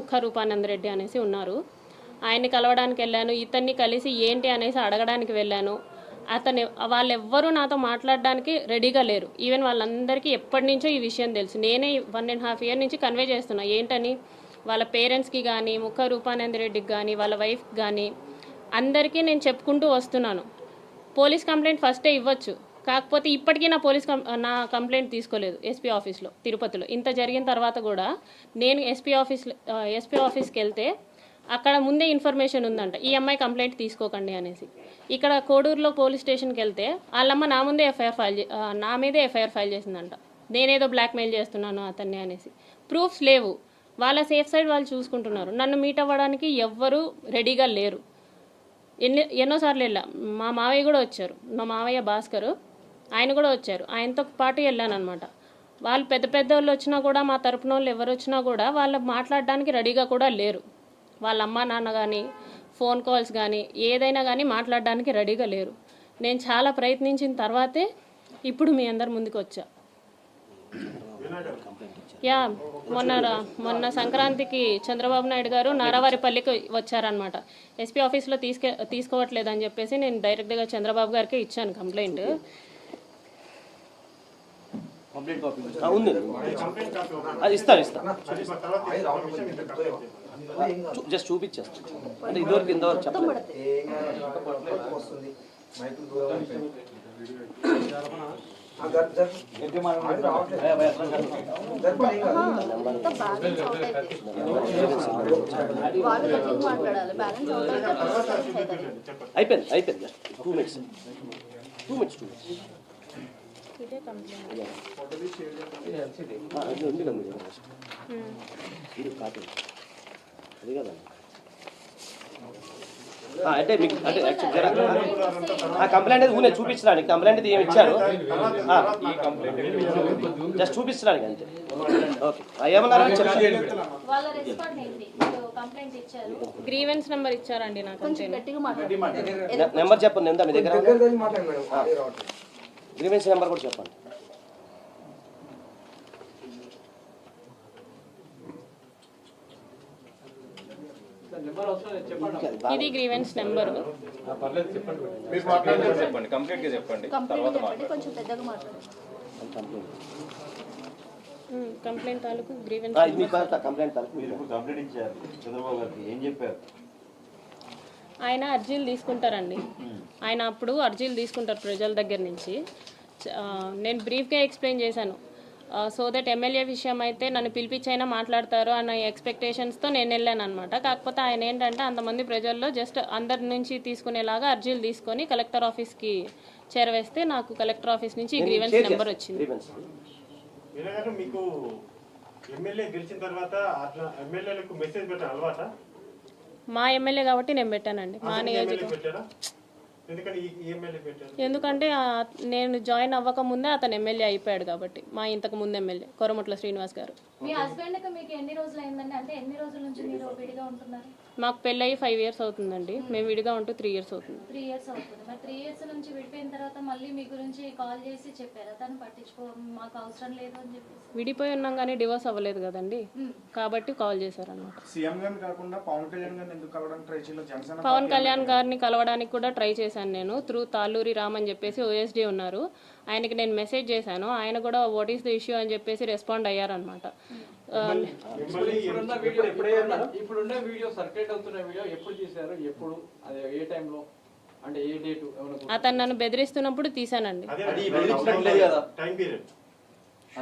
ముఖ రూపానంద రెడ్డి అనేసి ఉన్నారు. ఆయన్ని కలవడానికి వెళ్ళాను. ఇతన్ని కలిసి ఏంటి అనేసి అడగడానికి వెళ్ళాను. వాళ్ళెవ్వరూ నాతో మాట్లాడడానికి రెడీగా లేరు. ఈవెన్ వాళ్ళందరికీ ఎప్పటి నుంచో ఈ విషయం తెలుసు. నేనే 1.5 years నుంచి కన్వే చేస్తున్నా ఏంటని. వాళ్ళ పేరెంట్స్కి కానీ, ముఖ రూపానంద రెడ్డికి కానీ, వాళ్ళ వైఫ్కి కానీ అందరికీ నేను చెప్పుకుంటూ వస్తున్నాను. పోలీస్ కంప్లైంట్ ఫస్టే ఇవ్వచ్చు, కాకపోతే ఇప్పటికీ నా కంప్లైంట్ తీసుకోలేదు ఎస్పీ ఆఫీస్లో తిరుపతిలో. ఇంత జరిగిన తర్వాత కూడా నేను ఎస్పీ ఆఫీస్కి వెళ్తే అక్కడ ముందే ఇన్ఫర్మేషన్ ఉందంట, ఈ అమ్మాయి కంప్లైంట్ తీసుకోకండి అనేసి. ఇక్కడ కోడూరులో పోలీస్ స్టేషన్కి వెళ్తే వాళ్ళమ్మ నా మీదే ఎఫ్ఐఆర్ ఫైల్ చేసిందంట. నేనేదో బ్లాక్మెయిల్ చేస్తున్నాను అతన్ని అనేసి. ప్రూఫ్స్ లేవు. వాళ్ళ సేఫ్ సైడ్ వాళ్ళు చూసుకుంటున్నారు. నన్ను మీట్ అవ్వడానికి ఎవ్వరూ రెడీగా లేరు. ఎన్నోసార్లు వెళ్ళా. మా మావయ్య కూడా వచ్చారు, మా మావయ్య భాస్కర్, ఆయన కూడా వచ్చారు. ఆయనతో పాటు వెళ్ళాను అనమాట. వాళ్ళు పెద్ద వాళ్ళు వచ్చినా కూడా, మా తరపున వాళ్ళు ఎవరు వచ్చినా కూడా వాళ్ళు మాట్లాడడానికి రెడీగా కూడా లేరు. వాళ్ళ అమ్మ నాన్న కానీ, ఫోన్ కాల్స్ కానీ, ఏదైనా కానీ మాట్లాడడానికి రెడీగా లేరు. నేను చాలా ప్రయత్నించిన తర్వాతే ఇప్పుడు మీ అందరి ముందుకు వచ్చా. మొన్న సంక్రాంతికి చంద్రబాబు నాయుడు గారు నారావారిపల్లికి వచ్చారనమాట. ఎస్పీ ఆఫీస్లో తీసుకోవట్లేదని చెప్పేసి నేను డైరెక్ట్గా చంద్రబాబు గారికి ఇచ్చాను కంప్లైంట్. జస్ట్ చూపించేస్తాను అంటే ఇదివరకు ఇంతవరకు చెప్పలేదు. అయిపోయింది జస్ట్ 2 minutes. ఇదే కంప్లైంట్ ఉంది కదా ఇది కాదు అది కదా. అంటే మీకు అంటే కంప్లైంట్ అది ఊనే చూపించడానికి కంప్లైంట్ ఏమి ఇచ్చారు జస్ట్ చూపించడానికి అంతే. ఓకే ఏమన్నారా గ్రీవెన్స్ నెంబర్ ఇచ్చారండి నాకు. నెంబర్ చెప్పండి ఎంత మీ దగ్గర గ్రీవెన్స్ నెంబర్ కూడా చెప్పండి. ఇది గ్రీవెన్స్ నెంబర్. కంప్లైంట్ తాలూకు గ్రీవెన్స్ ఆయన అర్జీలు తీసుకుంటారండి. ఆయన అప్పుడు అర్జీలు తీసుకుంటారు ప్రజల దగ్గర నుంచి. నేను బ్రీఫ్గా ఎక్స్ప్లెయిన్ చేశాను. సో దట్ ఎమ్మెల్యే విషయం అయితే నన్ను పిలిపించైనా మాట్లాడతారు అన్న ఎక్స్పెక్టేషన్స్తో నేను వెళ్ళాను అనమాట. కాకపోతే ఆయన ఏంటంటే అంతమంది ప్రజల్లో జస్ట్ అందరి నుంచి తీసుకునేలాగా అర్జీలు తీసుకొని కలెక్టర్ ఆఫీస్కి చేరవేస్తే నాకు కలెక్టర్ ఆఫీస్ నుంచి గ్రీవెన్స్ నెంబర్ వచ్చింది. మా ఎమ్మెల్యే కాబట్టి నేను పెట్టానండి. మా నియోజకవర్గం ఎందుకంటే నేను జాయిన్ అవ్వక ముందే అతను ఎమ్మెల్యే అయిపోయాడు కాబట్టి. మా ఇంతకు ముందు ఎమ్మెల్యే కొరముట్ల శ్రీనివాస్ గారు. మాకు పెళ్ళయి 5 years అవుతుందండి. మేము విడిగా ఉంటూ 3 years అవుతుంది. 3 years అవుతుంది. మరి 3 years నుంచి విడిపోయిన తర్వాత మళ్ళీ మీ గురించి కాల్ చేసి చెప్పారా తను పట్టించుకో మాకు అవసరం లేదు అని చెప్పేసి? విడిపోయి ఉన్నాం కానీ డివోర్స్ అవ్వలేదు కదండి, కాబట్టి కాల్ చేశారు అన్నమాట. పవన్ కళ్యాణ్ గారిని కలవడానికి కూడా ట్రై చేశాను నేను. త్రూ తాళ్ళూరి రామ్ అని చెప్పేసి OSD ఉన్నారు, ఆయనకి నేను మెసేజ్ చేశాను. ఆయన కూడా వాట్ ఈస్ ద ఇష్యూ అని చెప్పేసి రెస్పాండ్ అయ్యారనమాట. అతను నన్ను బెదిరిస్తున్నప్పుడు తీసానండి.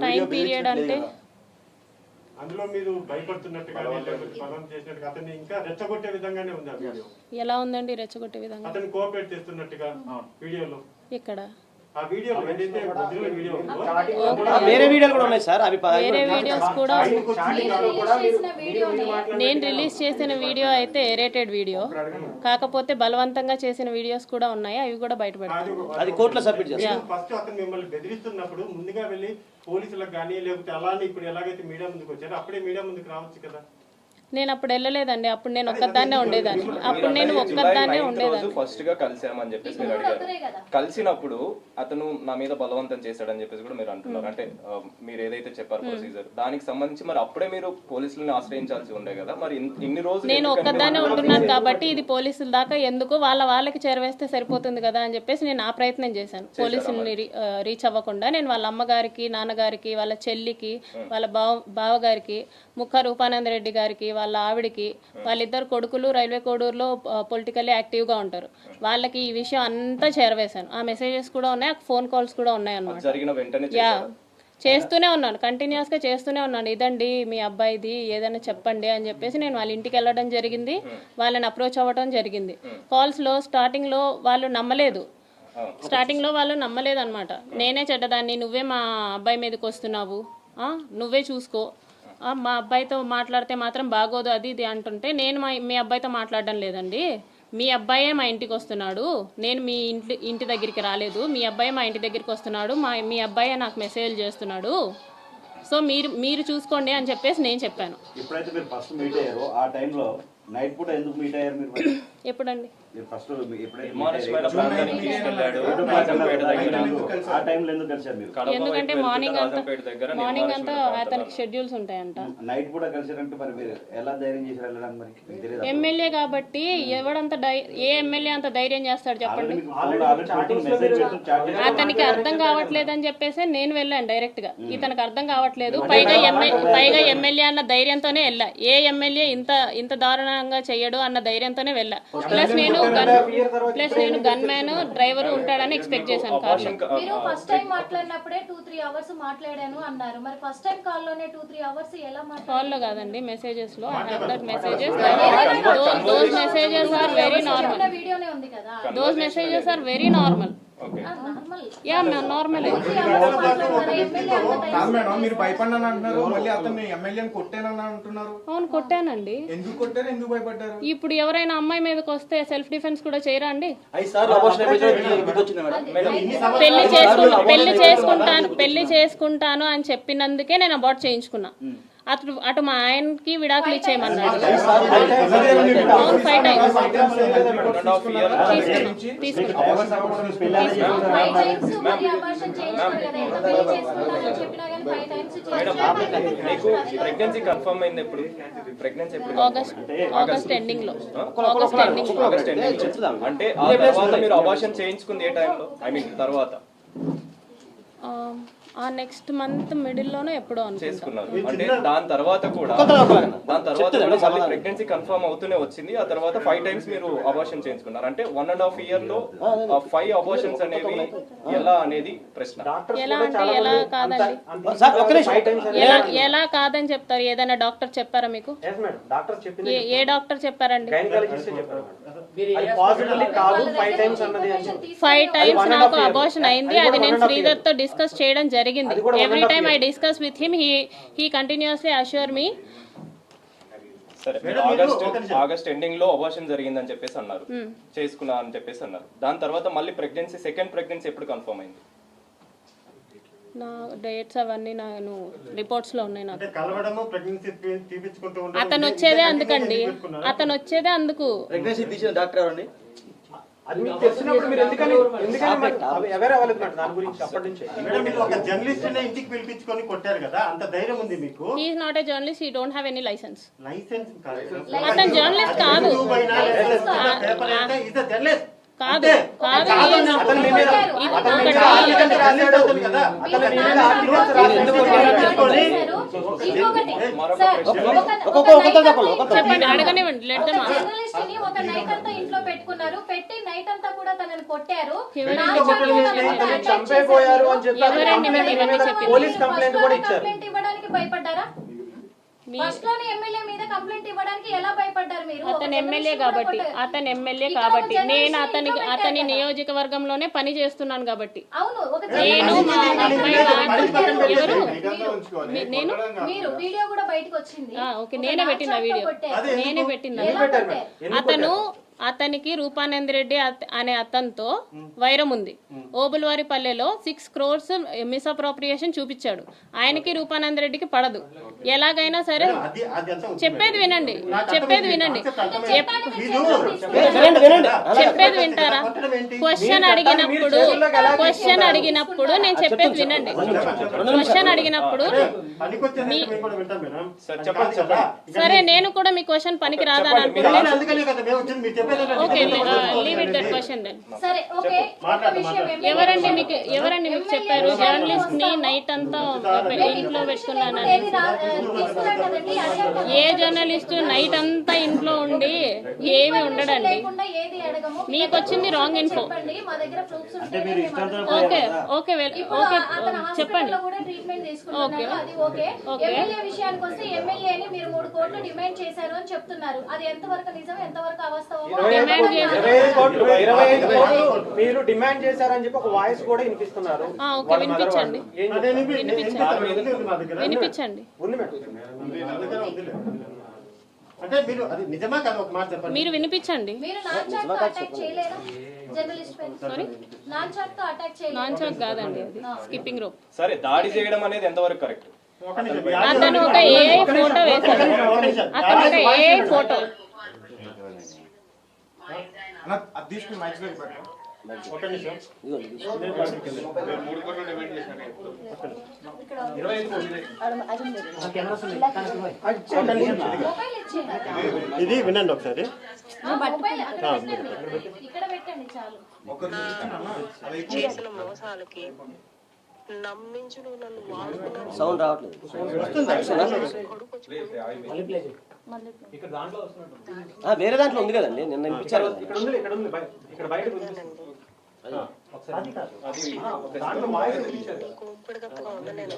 టైం పీరియడ్ అంటే అందులో మీరు భయపడుతున్నట్టుగా అతన్ని ఇంకా రెచ్చగొట్టే విధంగానే ఉంది ఆ వీడియో. ఎలా ఉందండి రెచ్చగొట్టే విధంగా? అతను కోఆపరేట్ చేస్తున్నట్టుగా వీడియోలో. ఎక్కడ ఆ వీడియోలో ఏదైతే ఒరిజినల్ వీడియో ఉందో వేరే వీడియోలు కూడా ఉన్నాయి సార్. అవి వేరే వీడియోస్ కూడా నేను రిలీజ్ చేసిన వీడియో అయితే ఎరేటెడ్ వీడియో, కాకపోతే బలవంతంగా చేసిన వీడియోస్ కూడా ఉన్నాయి. అవి కూడా బయటపడతాయి. అది కోర్టులో సబ్మిట్ చేస్తాం. ఫస్ట్ అతను మిమ్మల్ని బెదిరిస్తున్నప్పుడు ముందుగా వెళ్ళి పోలీసులకు కానీ లేకపోతే అలానే ఇప్పుడు ఎలాగైతే మీడియా ముందుకు వచ్చారో అప్పుడే మీడియా ముందుకు రావచ్చు కదా. నేను అప్పుడు వెళ్ళలేదండి, అప్పుడు నేను ఒక్కదాన్నే ఉండేదాన్ని, అప్పుడు నేను ఒక్కదాన్నే ఉండేదాన్ని. ఫస్ట్ గా కలిసామని చెప్పేసి మీరు అడిగారు. కలిసినప్పుడు అతను నా మీద బలవంతం చేశాడని చెప్పేసి కూడా మీరు అంటున్నారు. అంటే మీరు ఏదైతే చెప్పారు ప్రొసీజర్ దానికి సంబంధించి మరి అప్పుడే మీరు పోలీసులను ఆశ్రయించాల్సి ఉండే కదా, మరి ఇన్ని రోజులు నేను ఒక్కదాన్నే ఉంటున్నాను కాబట్టి ఇది పోలీసుల దాకా ఎందుకు, వాళ్ళకి చేరవేస్తే సరిపోతుంది కదా అని చెప్పేసి నేను ఆ ప్రయత్నం చేశాను. పోలీసుల్ని రీచ్ అవ్వకుండా నేను వాళ్ళ అమ్మగారికి, నాన్నగారికి, వాళ్ళ చెల్లికి, వాళ్ళ బావగారికి, ముఖ రూపానంద రెడ్డి గారికి, వాళ్ళ ఆవిడికి, వాళ్ళిద్దరు కొడుకులు రైల్వే కోడూరులో పొలిటికల్లీ యాక్టివ్గా ఉంటారు, వాళ్ళకి ఈ విషయం అంతా చేరవేశాను. ఆ మెసేజెస్ కూడా ఉన్నాయి, ఫోన్ కాల్స్ కూడా ఉన్నాయి అన్నమాట. జరిగిన వెంటనే చేస్తూనే ఉన్నాను, కంటిన్యూస్గా చేస్తూనే ఉన్నాను. ఇదండి మీ అబ్బాయిది, ఏదైనా చెప్పండి అని చెప్పేసి నేను వాళ్ళ ఇంటికి వెళ్ళడం జరిగింది, వాళ్ళని అప్రోచ్ అవ్వడం జరిగింది. కాల్స్లో స్టార్టింగ్లో వాళ్ళు నమ్మలేదు, అనమాట. నేనే చెడ్డదాన్ని, నువ్వే మా అబ్బాయి మీదకి వస్తున్నావు, నువ్వే చూసుకో, మా అబ్బాయితో మాట్లాడితే మాత్రం బాగోదు, అది ఇది అంటుంటే నేను మీ అబ్బాయితో మాట్లాడడం లేదండి, మీ అబ్బాయే మా ఇంటికి వస్తున్నాడు, నేను మీ ఇంటి దగ్గరికి రాలేదు, మీ అబ్బాయి మా ఇంటి దగ్గరికి వస్తున్నాడు, మీ అబ్బాయే నాకు మెసేజ్ చేస్తున్నాడు, సో మీరు చూసుకోండి అని చెప్పేసి నేను చెప్పాను. ఎప్పుడైతే మీరు ఫస్ట్ మీట్ అయ్యారో ఆ టైంలో నైట్ పూట ఎందుకు మీట్ అయ్యారు మీరు? ఎప్పుడండి? ఫస్ట్ ఎందుకంటే మార్నింగ్ అంతా అతనికి షెడ్యూల్స్ ఉంటాయంట. నైట్ పూట కలిసారంటే మరి మీరు ఎలా ధైర్యం చేసి వెళ్ళడానికి మరి? ఎమ్మెల్యే కాబట్టి ఏ ఎమ్మెల్యే అంత ధైర్యం చేస్తాడు చెప్పండి? అతనికి అర్థం కావట్లేదని చెప్పేసి నేను వెళ్ళాను డైరెక్ట్ గా, ఇతనికి అర్థం కావట్లేదు, పైగా ఎమ్మెల్యే అన్న ధైర్యంతోనే వెళ్ళా, ఏ ఎమ్మెల్యే ఇంత దారుణంగా చెయ్యడు అన్న ధైర్యంతోనే వెళ్ళా. ప్లస్ నేను గన్ మ్యాన్ డ్రైవర్ ఉంటాడని ఎక్స్పెక్ట్ చేశాను. మీరు ఫస్ట్ టైం మాట్లాడినప్పుడే 2-3 అవర్స్ మాట్లాడాను అన్నారు, మరి ఫస్ట్ టైం కాల్ లోనే 2-3 అవర్స్ ఎలా మాట్లాడారు? కాల్ లో కాదండి, మెసేజెస్ లో. I have that messages. Those messages are very normal. వీడియోనే ఉంది కదా. Those messages are very normal. Normal. మీరు భయపడ్డాను అంటున్నారు, మళ్ళీ అతన్ని ఎమ్మెల్యేని కొట్టానని అంటున్నారు. అవును, కొట్టానండి. ఎందుకు కొట్టారు, ఎందుకు భయపడ్డారు? ఇప్పుడు ఎవరైనా అమ్మాయి మీదకి వస్తే సెల్ఫ్ డిఫెన్స్ కూడా చేయరా అండి? పెళ్లి చేసుకుంటాను అని చెప్పినందుకే నేను అబార్ట్ చేయించుకున్నా. అటు మా ఆయనకి విడాకులు ఇచ్చేయమన్నాడు. అవును, 5 times ప్రెగ్నెన్సీ కన్ఫర్మ్ అయింది ఎప్పుడు? ప్రెగ్నెన్సీ ఎప్పుడు? ఆగస్ట్ ఎండింగ్ లో. అంటే ఆ తర్వాత మీరు అబార్షన్ చేయించుకుంది ఏ టైంలో? ఐ మీన్ తర్వాత ఆ నెక్స్ట్ మంత్ మిడిల్ లోనే ఎప్పుడో చేసుకున్నారు. అంటే దాని తర్వాత కూడా మళ్ళీ ప్రెగ్నెన్సీ కన్ఫర్మ్ అవుతూనే వచ్చింది. ఆ తర్వాత 5 times మీరు అబార్షన్ చేయించుకున్నారు. అంటే 1.5 year లో 5 అబార్షన్స్ అనేవి ఎలా అనేది ప్రశ్న. ఎలా అంటే ఎలా కాదండి, ఎలా కాదని చెప్తారు? ఏదైనా డాక్టర్ చెప్పారా మీకు? ఏ డాక్టర్ చెప్పారండి? 5 times నాకు అబార్షన్ అయింది. అది నేను శ్రీధర్ తో డిస్కస్ చేయడం జరిగింది. Every time I discuss with him, he continuously assure me. సరే, ఆగస్ట్ ఎండింగ్ లో అబార్షన్ జరిగిందని చెప్పేసి అన్నారు, చేసుకున్నా అని చెప్పేసి అన్నారు. దాని తర్వాత మళ్ళీ సెకండ్ ప్రెగ్నెన్సీ ఎప్పుడు కన్ఫర్మ్ అయింది? నా డేట్స్ అవన్నీ నేను రిపోర్ట్స్ లో ఉన్నాయి. నాకు అతను వచ్చేదే అందుకండి, అందుకు. ప్రెగ్నెన్సీ తీసిన డాక్టర్ ఎవరండి? అది మీకు తెలిసినప్పుడు మీరు ఎందుకని ఎవరు అవ్వలేదు దాని గురించి? అప్పటి నుంచి ఒక జర్నలిస్ట్ ని ఇంటికి పిలిపించుకొని కొట్టారు కదా, అంత ధైర్యం ఉంది మీకు? He is not a journalist, he don't have any licence. అతను జర్నలిస్ట్ కాదు. కాదు చెప్పండి, అడగనివ్వండి. ఒక నైట్ అంతా ఇంట్లో పెట్టుకున్నారు, పెట్టి నైట్ అంతా కూడా తనని కొట్టారు, చంపేపోయారు అని చెప్పి పోలీస్ కంప్లైంట్ కూడా ఇచ్చారు. కంప్లైంట్ ఇవ్వడానికి భయపడ్డారా? ఫస్ట్ లోనే ఎమ్మెల్యే మీద కంప్లైంట్ ఇవ్వడానికి ఎలా భయపడ్డారు మీరు? అతను ఎమ్మెల్యే కాబట్టి నేను అతని నియోజకవర్గంలోనే పని చేస్తున్నాను కాబట్టి. అవును, నేను మా అబ్బాయి ఎవరు నేను మీరు వీడియో కూడా బయటకు వచ్చింది. ఓకే, నేనే పెట్టింది ఆ వీడియో, నేనే పెట్టింది. అతనికి రూపానంద రెడ్డి అనే అతనితో వైరం ఉంది. ఓబులవారిపల్లెలో 6 crores మిస్అప్రోప్రియేషన్ చూపించాడు. ఆయనకి రూపానంద రెడ్డికి పడదు. ఎలాగైనా సరే చెప్పేది వినండి, చెప్పేది వినండి, చెప్పేది వింటారా? క్వశ్చన్ అడిగినప్పుడు నేను చెప్పేది వినండి. క్వశ్చన్ అడిగినప్పుడు సరే నేను కూడా మీ క్వశ్చన్ పనికి రాదని అనుకుంటున్నాను. Okay, leave it that question then. సరే ఓకే, ఒక విషయం ఎవరండి మీకు చెప్పారు? జర్నలిస్ట్ ని నైట్ అంతా ఇంట్లో పెట్టుకున్నానని. ఏ జర్నలిస్ట్ నైట్ అంతా ఇంట్లో ఉండి ఏమి ఉండడండి. మీకు వచ్చింది wrong info. Okay okay okay చెప్పండి. ఓకే ఓకే విషయానికి వస్తే ఎమ్మెల్యేని మీరు 3 కోట్లు డిమాండ్ చేశారు అని చెప్తున్నారు. అది ఎంతవరకు నిజం, ఎంతవరకు అవాస్తవం? డిమాండ్ చేశారు. 25 కోట్లు మీరు డిమాండ్ చేశారని చెప్పి ఒక వాయిస్ కూడా వినిపిస్తున్నారు. ఓకే, వినిపించండి వినిపించండి. ఉంది మేడం. అంటే మీరు అది నిజమా కాదు ఒక మాట చెప్పండి. మీరు వినిపించండి. మీరు నాన్ చాట్ తో అటాక్ చేయలేదా? జర్నలిస్ట్ పైన సారీ, నాన్ చాట్ తో అటాక్ చేయలేదా? నాన్ చాట్ కాదండి, అది స్కిప్పింగ్ రోప్. సరే, దాడి చేయడం అనేది ఎంతవరకు కరెక్ట్? అతను ఒక ఏఐ ఫోటో వేశాడు. అతను ఒక ఏఐ ఫోటో. ఒక నిమిషం. మొబైల్ ఇచ్చేయండి. ఇది వినండి ఒకసారి. మొబైల్ అక్కడ పెట్టండి, ఇక్కడ పెట్టండి చాలు. చేసిన మోసాలకి నమ్మించు నువ్వు నన్ను వాడుకున్నావు. సౌండ్ రావట్లేదు. వేరే దాంట్లో ఉంది కదండి, నిన్న వినిపించారు కదా. ఇక్కడ ఉంది ఇక్కడ బయట దాంట్లో వాయిస్ వినిపించారు. నీకు ఊపిరి తప్పగా ఉండలేను.